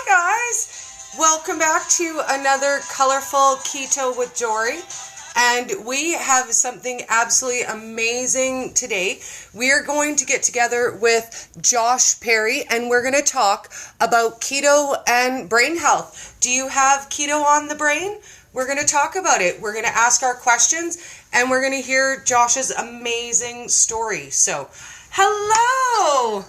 Guys, welcome back to another colorful Keto with Dory, and we have something absolutely amazing today. We are going to get together with Josh Perry, and we're going to talk about keto and brain health. Do you have keto on the brain? We're going to talk about it. We're going to ask our questions, and we're going to hear Josh's amazing story. So, hello!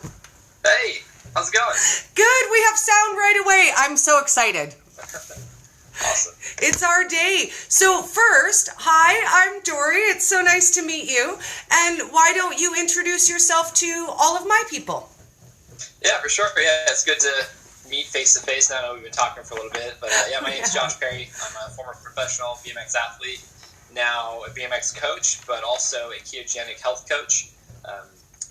Hey! How's it going? Good. We have sound right away. I'm so excited. Awesome. It's our day. So first, hi, I'm Dory. It's so nice to meet you. And why don't you introduce yourself to all of my people? Yeah, for sure. Yeah, it's good to meet face to face. Now I know we've been talking for a little bit, but my name's Josh Perry. I'm a former professional BMX athlete, now a BMX coach, but also a ketogenic health coach.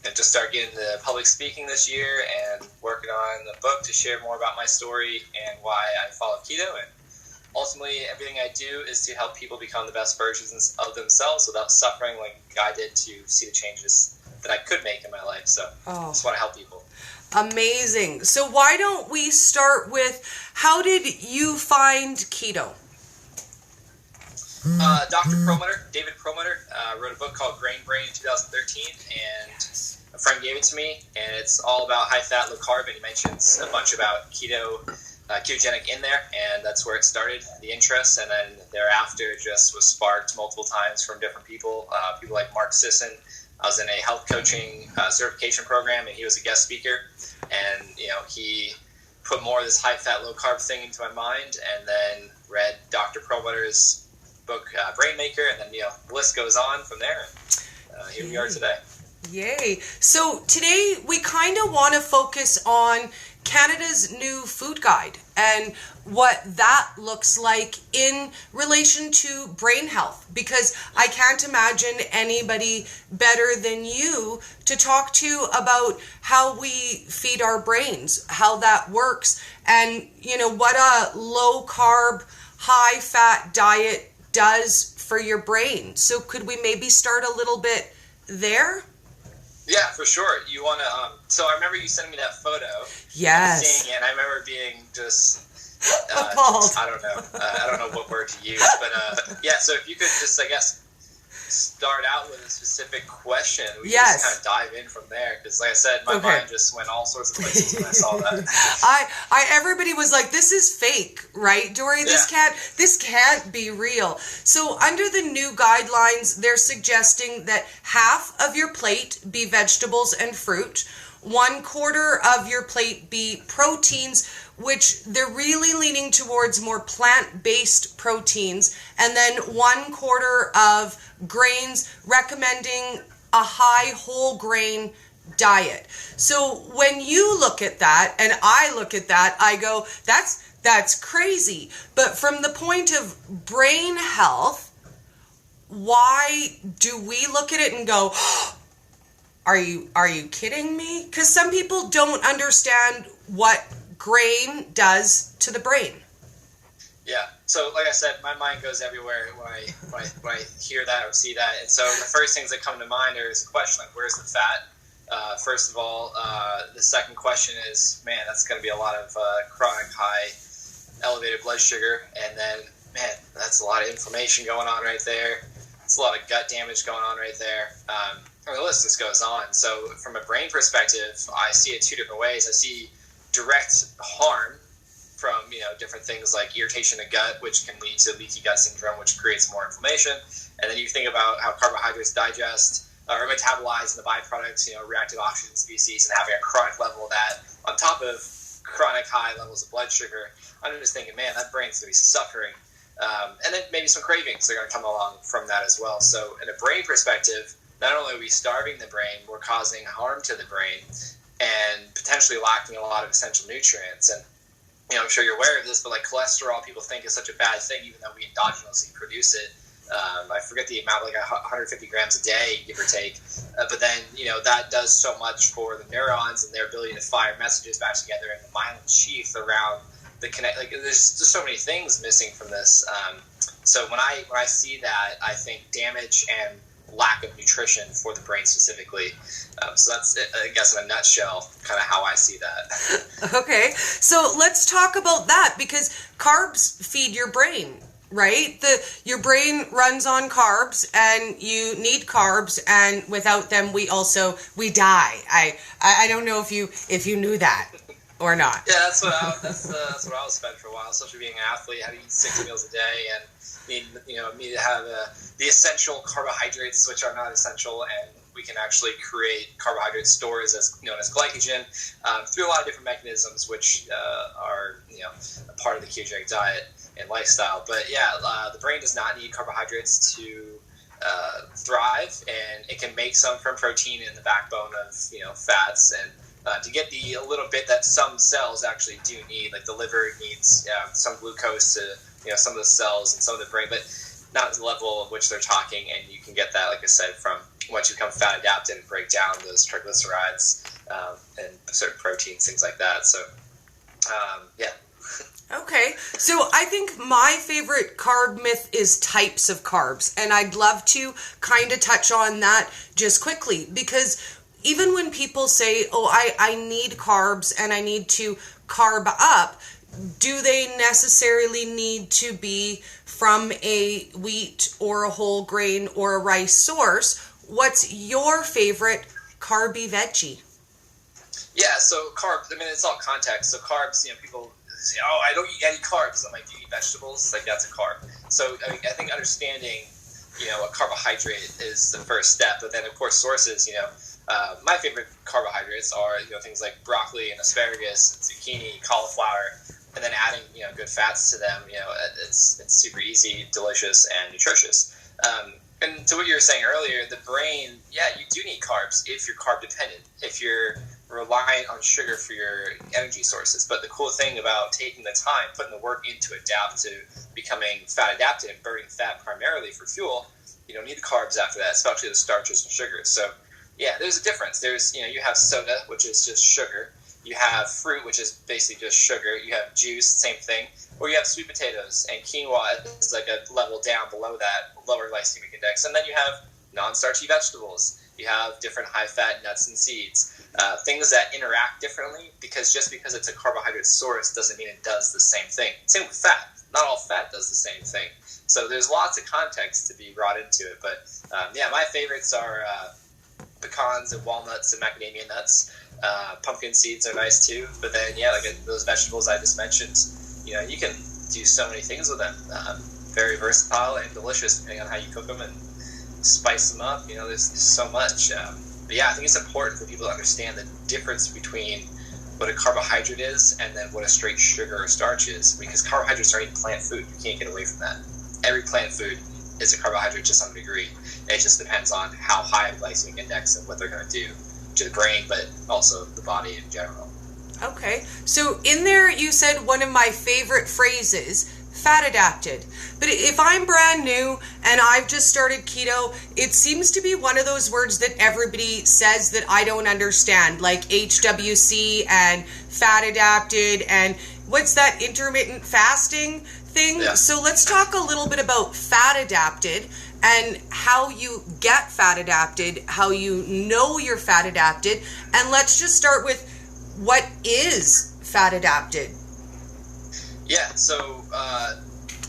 And just started getting the public speaking this year and working on the book to share more about my story and why I follow keto. And ultimately, everything I do is to help people become the best versions of themselves without suffering like I did to see the changes that I could make in my life. So I just want to help people. Amazing. So why don't we start with, how did you find keto? Dr. Perlmutter, David Perlmutter, wrote a book called Grain Brain in 2013, and a friend gave it to me, and it's all about high-fat, low-carb, and he mentions a bunch about ketogenic in there, and that's where it started, the interest, and then thereafter just was sparked multiple times from different people, people like Mark Sisson. I was in a health coaching certification program, and he was a guest speaker, and he put more of this high-fat, low-carb thing into my mind, and then read Dr. Perlmutter's book Brain Maker, and then the list goes on from there. Here we are today. Yay. So today we kind of want to focus on Canada's new food guide and what that looks like in relation to brain health, because I can't imagine anybody better than you to talk to about how we feed our brains, how that works, and what a low carb, high fat diet does for your brain. So could we maybe start a little bit there? Yeah, for sure. You want to, so I remember you sending me that photo. Yes. Seeing it, and I remember being just, appalled. I don't know what word to use, but yeah, so if you could just, I guess, start out with a specific question. We can just kind of dive in from there, because like I said, my mind just went all sorts of places when I saw that. Everybody was like, this is fake, right, Dory? This can't be real. So under the new guidelines, they're suggesting that half of your plate be vegetables and fruit, 1/4 of your plate be proteins, which they're really leaning towards more plant-based proteins, and then 1/4 of grains, recommending a high whole grain diet. So when you look at that, and I look at that, I go, that's crazy. But from the point of brain health, why do we look at it and go, are you kidding me? Because some people don't understand what grain does to the brain. Yeah. So, like I said, my mind goes everywhere when I hear that or see that. And so the first things that come to mind is a question like, where's the fat? First of all, the second question is, man, that's going to be a lot of chronic high elevated blood sugar. And then, man, that's a lot of inflammation going on right there. It's a lot of gut damage going on right there. And the list just goes on. So from a brain perspective, I see it two different ways. I see direct harm from different things like irritation of gut, which can lead to leaky gut syndrome, which creates more inflammation. And then you think about how carbohydrates digest or metabolize in the byproducts, reactive oxygen species, and having a chronic level of that on top of chronic high levels of blood sugar. I'm just thinking, man, that brain's going to be suffering. And then maybe some cravings are going to come along from that as well. So in a brain perspective, not only are we starving the brain, we're causing harm to the brain and potentially lacking a lot of essential nutrients. And I'm sure you're aware of this, but like cholesterol, people think is such a bad thing, even though we endogenously produce it. I forget the amount, like 150 grams a day, give or take. But then, that does so much for the neurons and their ability to fire messages back together in the myelin sheath around the connect. Like, there's just so many things missing from this. So when I see that, I think damage and lack of nutrition for the brain specifically. So that's, I guess, in a nutshell, kind of how I see that. Okay, so let's talk about that, because carbs feed your brain, right? Your brain runs on carbs, and you need carbs, and without them, we die. I don't know if you knew that or not. Yeah, that's what I was fed for a while, especially being an athlete. I had to eat 6 meals a day, and need to have the essential carbohydrates, which are not essential, and we can actually create carbohydrate stores as known as glycogen through a lot of different mechanisms, which are a part of the ketogenic diet and lifestyle. But the brain does not need carbohydrates to thrive, and it can make some from protein in the backbone of fats, and to get a little bit that some cells actually do need, like the liver needs some glucose to some of the cells and some of the brain, but not at the level of which they're talking. And you can get that, like I said, from once you become fat adapted and break down those triglycerides and certain proteins, things like that. So, Okay, so I think my favorite carb myth is types of carbs, and I'd love to kind of touch on that just quickly, because even when people say, oh, I need carbs and I need to carb up, do they necessarily need to be from a wheat or a whole grain or a rice source? What's your favorite carby veggie? Yeah, so carbs, I mean, it's all context. So carbs, people say, oh, I don't eat any carbs. I'm like, do you eat vegetables? Like, that's a carb. So I think understanding, a carbohydrate is the first step. But then, of course, sources, my favorite carbohydrates are, things like broccoli and asparagus, and zucchini, cauliflower, and then adding, good fats to them. It's super easy, delicious, and nutritious. And to what you were saying earlier, the brain, you do need carbs if you're carb dependent, if you're reliant on sugar for your energy sources. But the cool thing about taking the time, putting the work in to adapt to becoming fat adapted and burning fat primarily for fuel, you don't need the carbs after that, especially the starches and sugars. So, there's a difference. There's, you have soda, which is just sugar. You have fruit, which is basically just sugar. You have juice, same thing. Or you have sweet potatoes, and quinoa is like a level down below that, lower glycemic index. And then you have non-starchy vegetables. You have different high-fat nuts and seeds, things that interact differently, because just because it's a carbohydrate source doesn't mean it does the same thing. Same with fat. Not all fat does the same thing. So there's lots of context to be brought into it. But, my favorites are pecans and walnuts and macadamia nuts. Pumpkin seeds are nice too, but then those vegetables I just mentioned, you can do so many things with them. Very versatile and delicious depending on how you cook them and spice them up. There's so much. But I think it's important for people to understand the difference between what a carbohydrate is and then what a straight sugar or starch is, because carbohydrates are in plant food. You can't get away from that. Every plant food is a carbohydrate to some degree. It just depends on how high a glycemic index and what they're going to do to the brain, but also the body in general. Okay, so in there you said one of my favorite phrases, fat adapted. But if I'm brand new and I've just started keto, it seems to be one of those words that everybody says that I don't understand, like HWC and fat adapted, and what's that intermittent fasting thing? Yeah. So let's talk a little bit about fat adapted and how you get fat adapted, how you know you're fat adapted, and let's just start with what is fat adapted. Yeah, so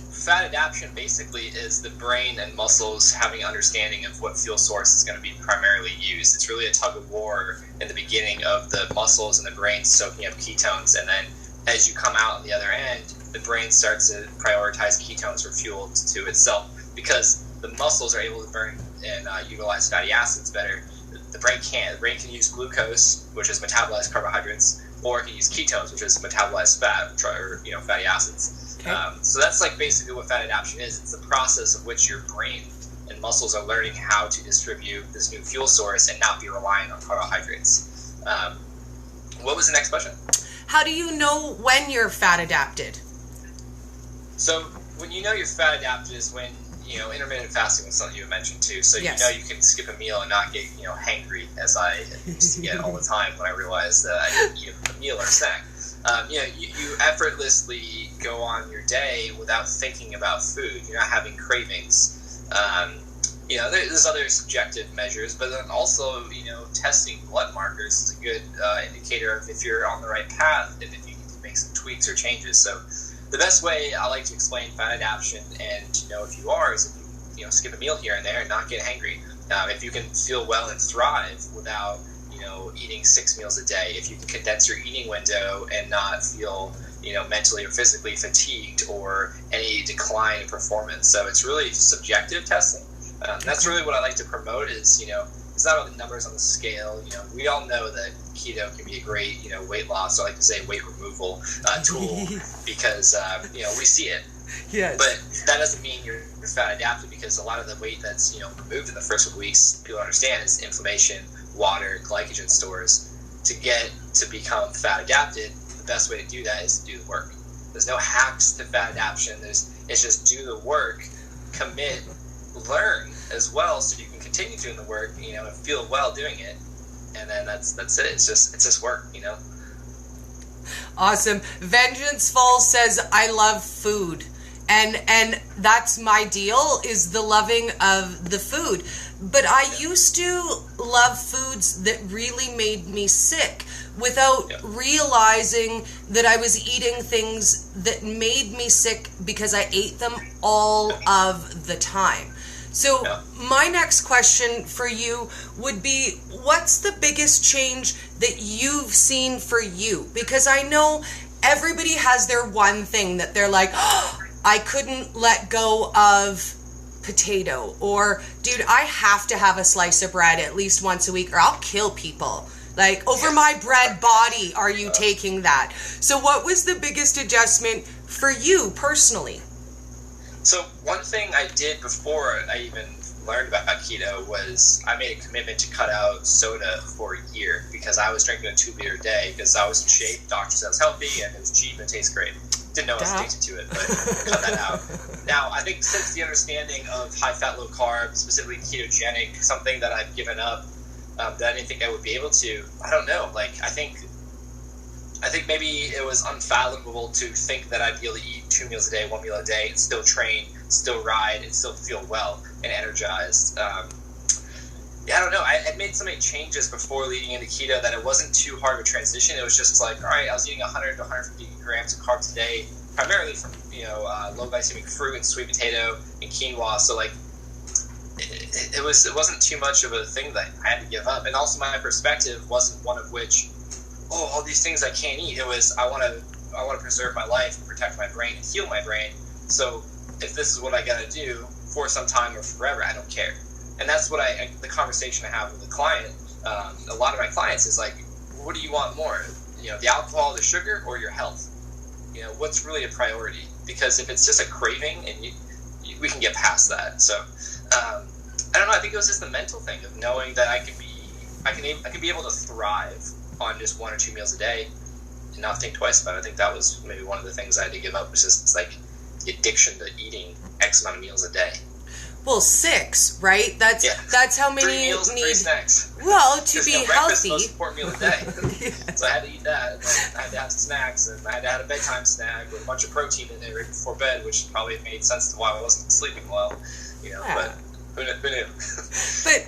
fat adaptation basically is the brain and muscles having an understanding of what fuel source is going to be primarily used. It's really a tug of war in the beginning of the muscles and the brain soaking up ketones, and then as you come out on the other end, the brain starts to prioritize ketones for fuel to itself, because the muscles are able to burn and utilize fatty acids better. The brain can't. The brain can use glucose, which is metabolized carbohydrates, or it can use ketones, which is metabolized fat, or fatty acids. Okay. So that's basically what fat adaptation is. It's the process of which your brain and muscles are learning how to distribute this new fuel source and not be reliant on carbohydrates. What was the next question? How do you know when you're fat adapted? So when you know you're fat adapted is when intermittent fasting was something you mentioned too. So yes. You can skip a meal and not get hangry, as I used to get all the time when I realized that I didn't eat a meal or a snack. You effortlessly go on your day without thinking about food. You're not having cravings. there's other subjective measures, but then also, testing blood markers is a good indicator of if you're on the right path and if you need to make some tweaks or changes. So the best way I like to explain fat adaptation and to know if you are is if you skip a meal here and there and not get hangry. If you can feel well and thrive without eating 6 meals a day, if you can condense your eating window and not feel mentally or physically fatigued or any decline in performance. So it's really subjective testing. That's really what I like to promote is, it's not all the numbers on the scale. We all know that keto can be a great, weight loss, I like to say weight removal tool because, we see it. Yes. But that doesn't mean you're fat adapted, because a lot of the weight that's, removed in the first couple weeks, people understand, is inflammation, water, glycogen stores. To become fat adapted, the best way to do that is to do the work. There's no hacks to fat adaptation. It's just do the work, commit, learn as well, so you can continue doing the work, and feel well doing it. And then that's it. It's just work, Awesome. Vengeance Falls says, I love food. And that's my deal, is the loving of the food. But I used to love foods that really made me sick without realizing that I was eating things that made me sick because I ate them all of the time. So my next question for you would be, what's the biggest change that you've seen for you? Because I know everybody has their one thing that they're like, oh, I couldn't let go of potato, or dude, I have to have a slice of bread at least once a week or I'll kill people. Like, over my bread body, are you taking that? So what was the biggest adjustment for you personally? So one thing I did before I even learned about keto was I made a commitment to cut out soda for a year, because I was drinking a 2 liter a day because I was in shape, doctor said I was healthy, and it was cheap and it tastes great. Didn't know I was addicted to it, but cut that out. Now, I think since the understanding of high fat, low carb, specifically ketogenic, something that I've given up, that I didn't think I would be able to, I don't know. Like, I think maybe it was unfathomable to think that I'd be able to eat 2 meals a day, 1 meal a day, and still train, still ride, and still feel well and energized. I don't know. I had made so many changes before leading into keto that it wasn't too hard of a transition. It was just like, all right, I was eating 100 to 150 grams of carbs a day, primarily from low glycemic fruit and sweet potato and quinoa. So like, it wasn't too much of a thing that I had to give up. And also my perspective wasn't one of which, all these things I can't eat. It was I want to preserve my life and protect my brain and heal my brain. So if this is what I got to do for some time or forever, I don't care. And that's what the conversation I have with the client, a lot of my clients, is like, what do you want more? The alcohol, the sugar, or your health? What's really a priority? Because if it's just a craving, and we can get past that. So I don't know. I think it was just the mental thing of knowing that I can be able to thrive on just 1 or 2 meals a day and not think twice about it. I think that was maybe one of the things I had to give up, was just like the addiction to eating X amount of meals a day. Well, 6, right? That's how many 3 meals and 3 snacks. Well, to be breakfast healthy. Is the most important meal a day. Yes. So I had to eat that, and then I had to have snacks, and I had to have a bedtime snack with a bunch of protein in it right before bed, which probably made sense to why I wasn't sleeping well. But who knew?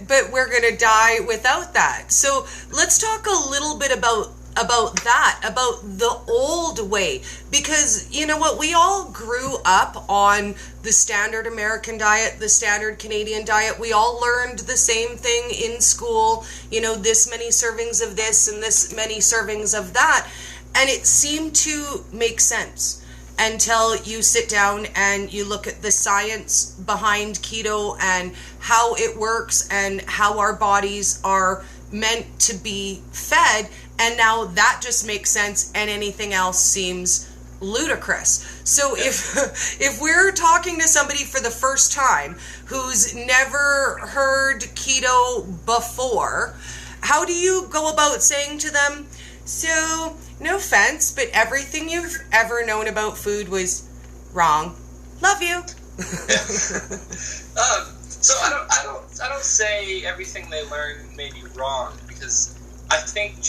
But we're gonna die without that. So let's talk a little bit about the old way, because you know what, we all grew up on the standard American diet, the standard Canadian diet. We all learned the same thing in school, this many servings of this and this many servings of that, and it seemed to make sense until you sit down and you look at the science behind keto and how it works and how our bodies are meant to be fed. And now that just makes sense, and anything else seems ludicrous. So if we're talking to somebody for the first time who's never heard keto before, how do you go about saying to them, so no offense, but everything you've ever known about food was wrong. Love you. So I don't say everything they learn may be wrong, because I think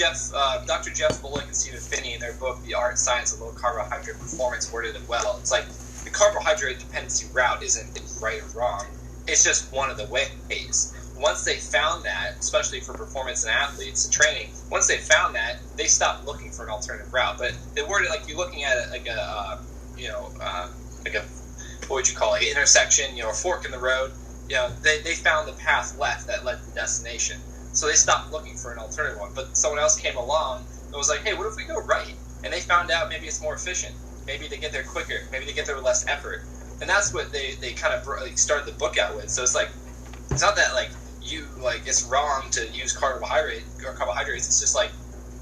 Dr. Jeff Bullock and Stephen Finney, in their book, The Art and Science of Low Carbohydrate Performance, worded it well. It's like the carbohydrate dependency route isn't right or wrong. It's just one of the ways. Once they found that, especially for performance and athletes and training, once they found that, they stopped looking for an alternative route. But they were like, you're looking at it like a what would you call it, an intersection, a fork in the road. They found the path left that led to the destination. So they stopped looking for an alternative one. But someone else came along and was like, hey, what if we go right? And they found out maybe it's more efficient. Maybe they get there quicker. Maybe they get there with less effort. And that's what they kind of started the book out with. So it's like, it's not that it's wrong to use carbohydrates. It's just like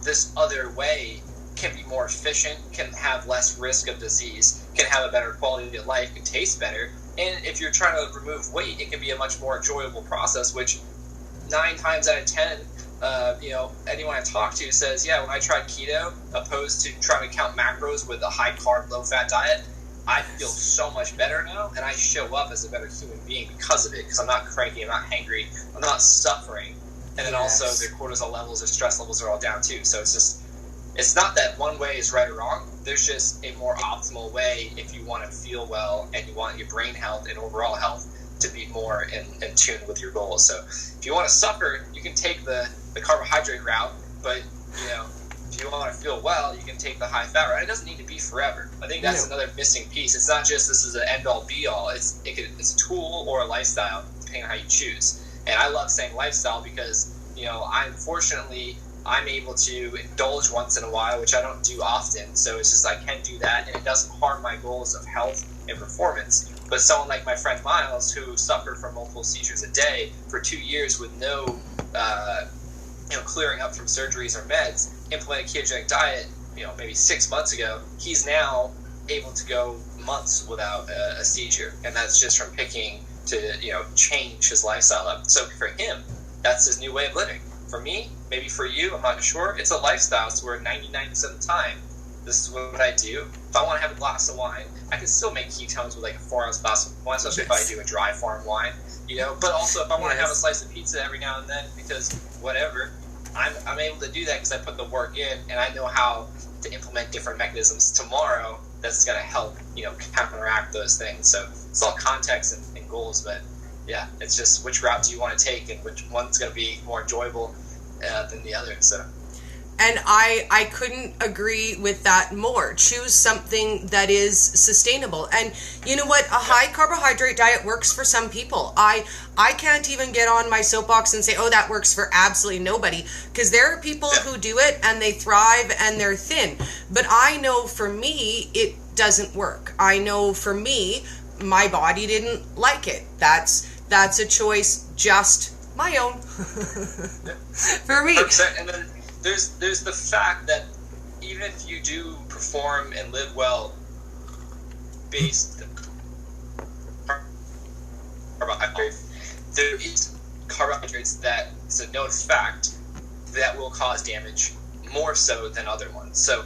this other way can be more efficient, can have less risk of disease, can have a better quality of life, can taste better. And if you're trying to remove weight, it can be a much more enjoyable process, which 9 times out of 10, anyone I talk to says, yeah, when I tried keto, opposed to trying to count macros with a high carb, low fat diet, I feel so much better now, and I show up as a better human being because of it, because I'm not cranky, I'm not hangry, I'm not suffering. And then also their cortisol levels, their stress levels are all down too. So it's not that one way is right or wrong. There's just a more optimal way if you want to feel well and you want your brain health and overall health to be more in tune with your goals. So if you want to suffer, you can take the carbohydrate route, but if you want to feel well, you can take the high fat route. It doesn't need to be forever. I think that's another missing piece. It's not just this is an end all be all. It's a tool or a lifestyle depending on how you choose. And I love saying lifestyle because I'm able to indulge once in a while, which I don't do often. So it's just I can do that, and it doesn't harm my goals of health and performance. But someone like my friend Miles, who suffered from multiple seizures a day for 2 years with no, clearing up from surgeries or meds, implemented a ketogenic diet, maybe 6 months ago, he's now able to go months without a seizure, and that's just from picking to change his lifestyle up. So for him, that's his new way of living. For me, maybe for you, I'm not sure. It's a lifestyle, so where 99% of the time, this is what I do. If I want to have a glass of wine, I can still make ketones with like a 4-ounce glass of wine, especially if I do a dry farm wine, But also if I want to have a slice of pizza every now and then, because whatever, I'm able to do that because I put the work in, and I know how to implement different mechanisms tomorrow that's going to help, counteract those things. So it's all context and goals, but yeah, it's just which route do you want to take and which one's going to be more enjoyable than the other. So. And I couldn't agree with that more. Choose something that is sustainable. And you know what? A high carbohydrate diet works for some people. I can't even get on my soapbox and say, oh, that works for absolutely nobody. Because there are people who do it and they thrive and they're thin. But I know for me, it doesn't work. I know for me, my body didn't like it. That's a choice, just my own. For me. 100%. And then there's the fact that even if you do perform and live well based on carbohydrates, there is carbohydrates that is a known fact that will cause damage more so than other ones. So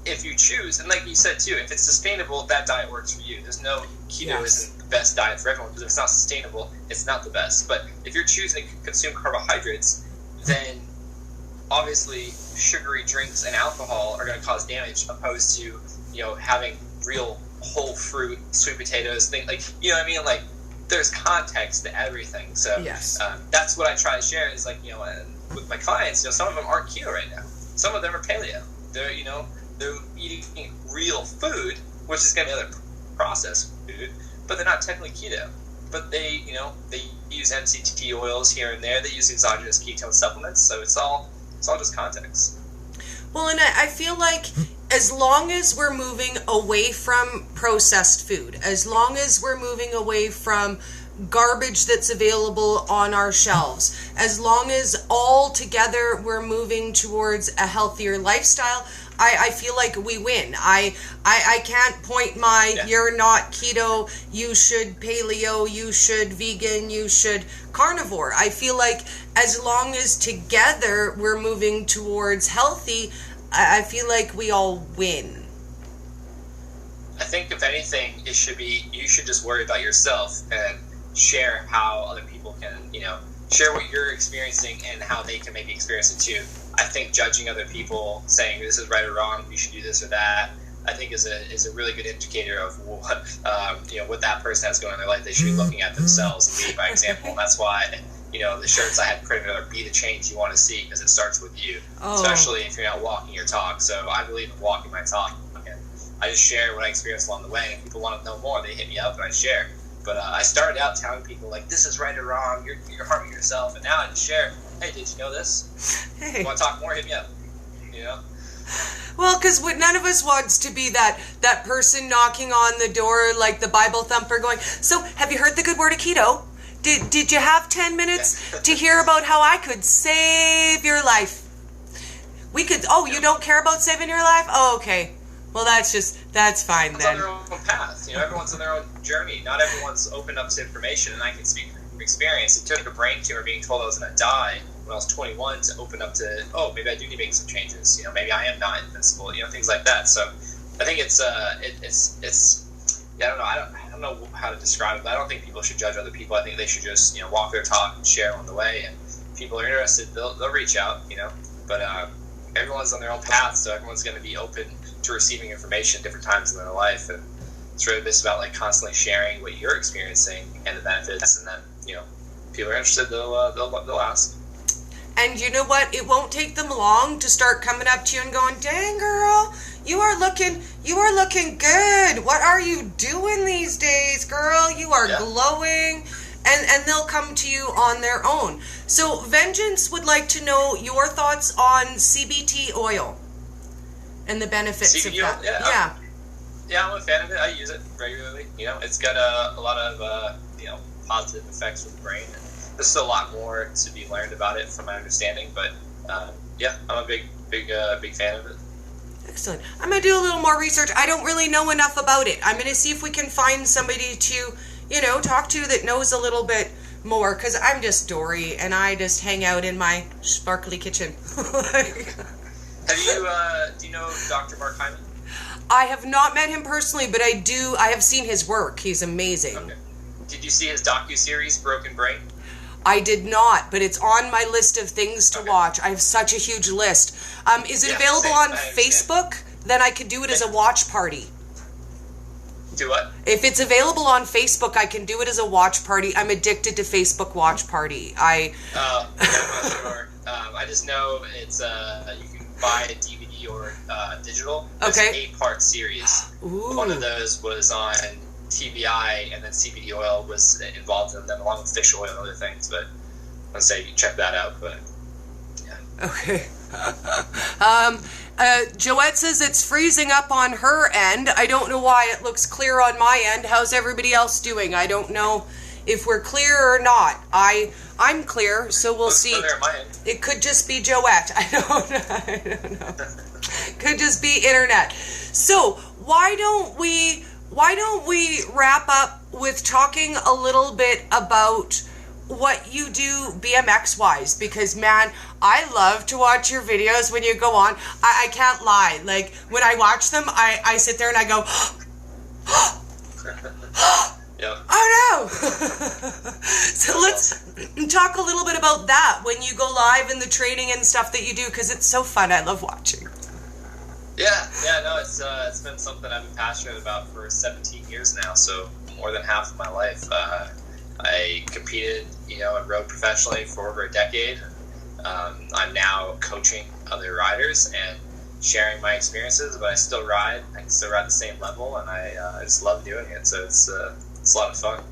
if you choose, and like you said too, if it's sustainable, that diet works for you. There's no keto isn't the best diet for everyone, because if it's not sustainable, it's not the best. But if you're choosing to consume carbohydrates, then obviously sugary drinks and alcohol are going to cause damage, opposed to having real whole fruit, sweet potatoes, things like what I mean. Like there's context to everything. So that's what I try to share is with my clients. Some of them aren't keto right now. Some of them are paleo. They're they're eating real food, which is going to be other processed food, but they're not technically keto. But they they use MCT oils here and there. They use exogenous ketone supplements. So it's all just context. Well, and I feel like as long as we're moving away from processed food, as long as we're moving away from garbage that's available on our shelves, as long as all together we're moving towards a healthier lifestyle, I feel like we win. I can't point you're not keto, you should paleo, you should vegan, you should carnivore. I feel like as long as together we're moving towards healthy, I feel like we all win. I think if anything, you should just worry about yourself and share how other people can, share what you're experiencing and how they can maybe experience it too. I think judging other people, saying this is right or wrong, you should do this or that, I think is a really good indicator of what what that person has going on in their life. They should be looking at themselves and leading by example, and that's why the shirts I had printed are "Be the change you want to see," because it starts with you, especially if you're not walking your talk. So I believe in walking my talk, and I just share what I experienced along the way. And if people want to know more, they hit me up and I share. But I started out telling people like, this is right or wrong, you're harming yourself, and now I just share, hey, did you know this? Hey. You want to talk more? Hit me up. Well, because none of us wants to be that person knocking on the door like the Bible thumper going, so have you heard the good word of keto? Did you have 10 minutes to hear about how I could save your life? We could, you don't care about saving your life? Oh, okay. Well, that's fine then. It's on their own path. Everyone's on their own journey. Not everyone's opened up to information, and I can speak from experience. It took a brain tumor being told I was going to die when I was 21 to open up to, maybe I do need to make some changes. Maybe I am not invincible. Things like that. So I think it's I don't know. I don't know how to describe it, but I don't think people should judge other people. I think they should just walk their talk and share on the way. And if people are interested, they'll reach out. But everyone's on their own path, so everyone's going to be open to receiving information at different times in their life, and it's really just about constantly sharing what you're experiencing and the benefits, and then people are interested, they'll ask. And you know what? It won't take them long to start coming up to you and going, "Dang girl, you are looking good. What are you doing these days, girl? You are glowing." And they'll come to you on their own. So Vengeance would like to know your thoughts on CBT oil and the benefits CBD of that. Oil, yeah, I'm a fan of it. I use it regularly. It's got a lot of positive effects for the brain. And there's still a lot more to be learned about it from my understanding, but I'm a big fan of it. Excellent. I'm going to do a little more research. I don't really know enough about it. I'm going to see if we can find somebody to talk to that knows a little bit more, because I'm just Dory and I just hang out in my sparkly kitchen. Do you know Dr. Mark Hyman? I have not met him personally, but I have seen his work. He's amazing. Okay. Did you see his docuseries, Broken Brain? I did not, but it's on my list of things to watch. I have such a huge list. Is it available on Facebook? Then I could do it as a watch party. Do what? If it's available on Facebook, I can do it as a watch party. I'm addicted to Facebook watch party. I'm not sure. I just know it's you can buy a DVD or digital. It's an 8-part series. Ooh. One of those was on TBI, and then CBD oil was involved in them, along with fish oil and other things. But I'd say you check that out. But yeah. Okay. Joette says it's freezing up on her end. I don't know why it looks clear on my end. How's everybody else doing? I don't know if we're clear or not. I'm clear, so we'll see. Clear on my end. It could just be Joette. I don't know. Could just be internet. So why don't we wrap up with talking a little bit about what you do BMX-wise, because, man, I love to watch your videos when you go on. I can't lie. Like, when I watch them, I sit there and I go, Yep. Oh, no! So let's talk a little bit about that when you go live and the training and stuff that you do, because it's so fun. I love watching. It's been something I've been passionate about for 17 years now, so more than half of my life. I competed, and rode professionally for over a decade. I'm now coaching other riders and sharing my experiences, but I still ride. I can still ride the same level, and I just love doing it. So it's a lot of fun.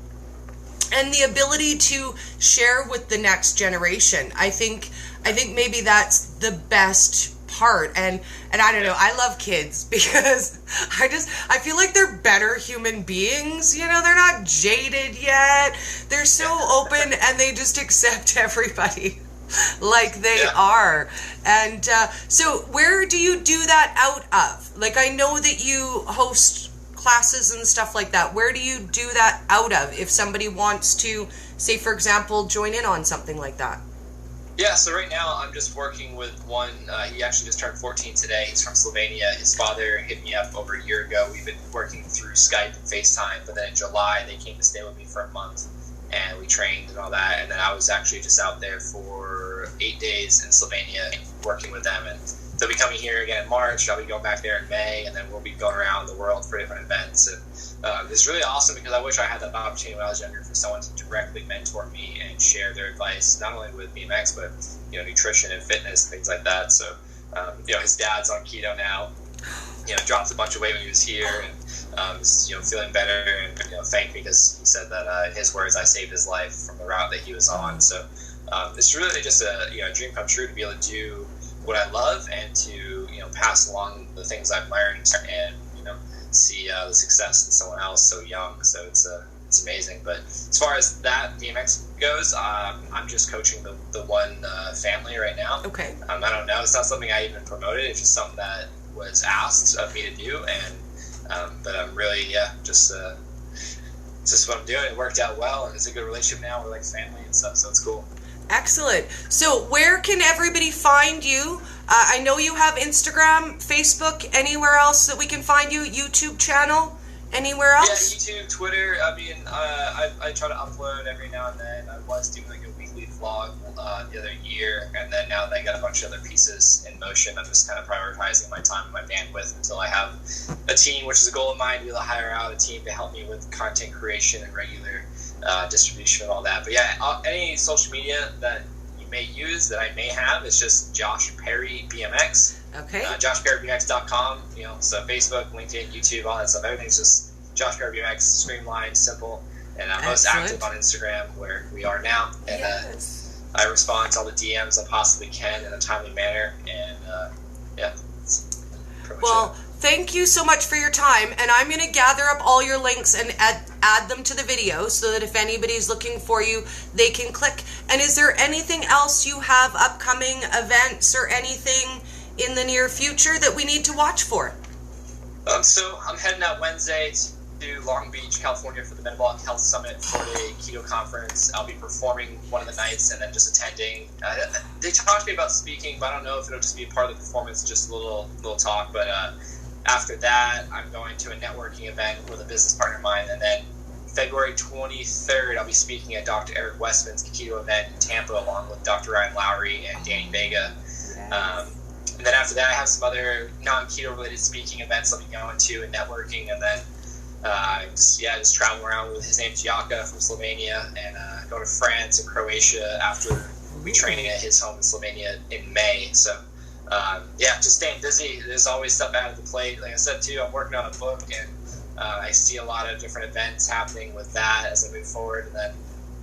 And the ability to share with the next generation. I think maybe that's the best part. And I don't know, I love kids because I feel like they're better human beings. They're not jaded yet. They're so open and they just accept everybody like they are. And so where do you do that out of? Like, I know that you host classes and stuff like that. Where do you do that out of if somebody wants to, say, for example, join in on something like that? Yeah, so right now I'm just working with one. He actually just turned 14 today. He's from Slovenia. His father hit me up over a year ago. We've been working through Skype and FaceTime, but then in July they came to stay with me for a month, and we trained and all that. And then I was actually just out there for 8 days in Slovenia working with them, and they'll be coming here again in March. I'll be going back there in May, and then we'll be going around the world for different events. And it's really awesome because I wish I had that opportunity when I was younger for someone to directly mentor me and share their advice, not only with BMX, but nutrition and fitness and things like that. So his dad's on keto now. Dropped a bunch of weight when he was here, and is feeling better, and thanked me because he said that in his words, I saved his life from the route that he was on. So it's really just a dream come true to be able to do what I love and to pass along the things I've learned and see the success in someone else so young. So it's amazing. But as far as that BMX goes, I'm just coaching the one family right now. Okay. I don't know. It's not something I even promoted. It's just something that was asked of me to do, and but I'm really just it's just what I'm doing. It worked out well, and it's a good relationship now. We're like family and stuff, so it's cool. Excellent. So where can everybody find you? I know you have Instagram, Facebook, anywhere else that we can find you? YouTube channel? Anywhere else? Yeah, YouTube, Twitter. I mean, I try to upload every now and then. I was doing like a weekly vlog the other year, and then now that I got a bunch of other pieces in motion, I'm just kind of prioritizing my time and my bandwidth until I have a team, which is a goal of mine, to be able to hire out a team to help me with content creation and regular distribution and all that. But yeah, any social media that you may use that I may have, it's just Josh Perry BMX. Okay. JoshPerryBMX.com. So Facebook, LinkedIn, YouTube, all that stuff. Everything's just Josh Perry BMX, streamlined, simple, and I'm most active on Instagram, where we are now. And I respond to all the DMs I possibly can in a timely manner. And that's pretty much it. Thank you so much for your time, and I'm going to gather up all your links and add them to the video so that if anybody's looking for you, they can click. And is there anything else you have, upcoming events or anything in the near future that we need to watch for? So I'm heading out Wednesday to Long Beach, California for the Metabolic Health Summit for the Keto Conference. I'll be performing one of the nights and then just attending. They talked to me about speaking, but I don't know if it'll just be a part of the performance, just a little talk. But after that, I'm going to a networking event with a business partner of mine, and then February 23rd, I'll be speaking at Dr. Eric Westman's Keto event in Tampa, along with Dr. Ryan Lowry and Danny Vega. And then after that, I have some other non-keto related speaking events I'll be going to and networking, and then just travel around with his name's Jaka from Slovenia, and go to France and Croatia after we'll be training at his home in Slovenia in May. So just staying busy. There's always stuff out of the plate. Like I said too, I'm working on a book, and I see a lot of different events happening with that as I move forward. And then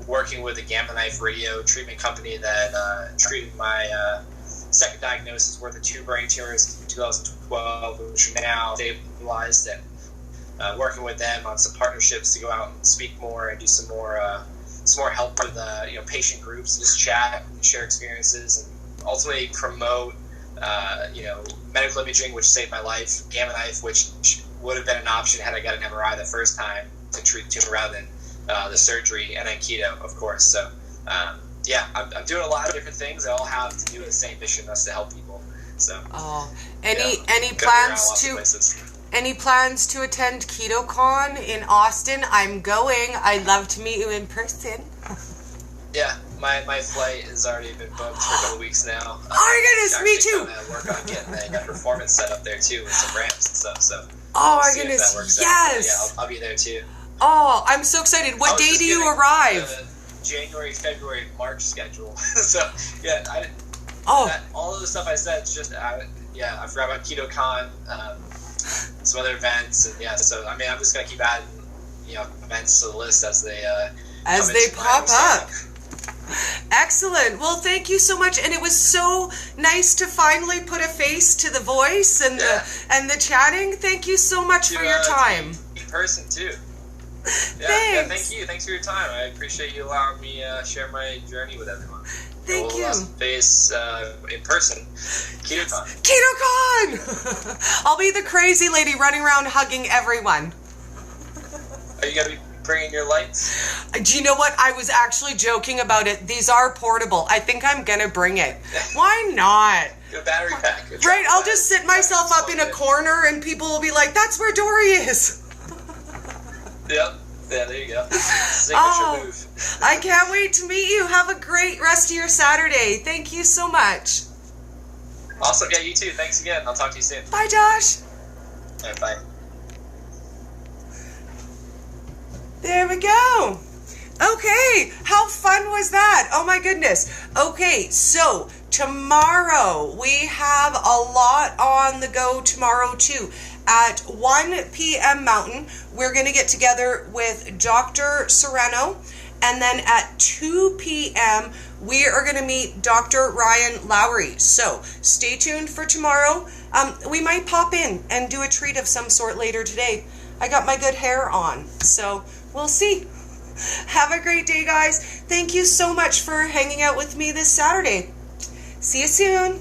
working with a Gamma Knife radio treatment company that treated my second diagnosis worth of 2 brain tumors in 2012, which are now stabilized, and working with them on some partnerships to go out and speak more and do some more help with patient groups, just chat and share experiences, and ultimately promote medical imaging, which saved my life, Gamma Knife, which would have been an option had I got an MRI the first time to treat the tumor rather than the surgery, and then keto, of course. So I'm doing a lot of different things that all have to do with the same mission, that's to help people. So any plans to attend KetoCon in Austin? I'm going. I'd love to meet you in person. Yeah, my flight has already been booked for a couple weeks now. Oh my goodness, me too. Work on getting that performance set up there too with some ramps and stuff. So oh my goodness, yes. Yeah, I'll be there too. Oh, I'm so excited. What day do you arrive? January, February, March schedule. So yeah, all of the stuff I said, it's just I forgot about KetoCon, some other events, and so I mean I'm just gonna keep adding events to the list as they pop up. Excellent. Well, thank you so much, and it was so nice to finally put a face to the voice and the chatting. Thank you so much for your time. In person too. Yeah, thank you. Thanks for your time. I appreciate you allowing me share my journey with everyone. Thank you. Face in person. KetoCon. KetoCon! I'll be the crazy lady running around hugging everyone. Are you going to be bringing your lights? Do you know what? I was actually joking about it. These are portable. I think I'm going to bring it. Why not? Good battery pack. Right, I'll just sit myself up in a corner and people will be like, that's where Dory is. Yep. Yeah, there you go. Signature move. I can't wait to meet you. Have a great rest of your Saturday. Thank you so much. Awesome. Yeah, you too. Thanks again. I'll talk to you soon. Bye, Josh. All right, bye. There we go. Okay, how fun was that? Oh my goodness. Okay, so tomorrow we have a lot on the go tomorrow too. At 1 p.m. Mountain, we're going to get together with Dr. Sereno. And then at 2 p.m., we are going to meet Dr. Ryan Lowry. So stay tuned for tomorrow. We might pop in and do a treat of some sort later today. I got my good hair on, so we'll see. Have a great day, guys. Thank you so much for hanging out with me this Saturday. See you soon.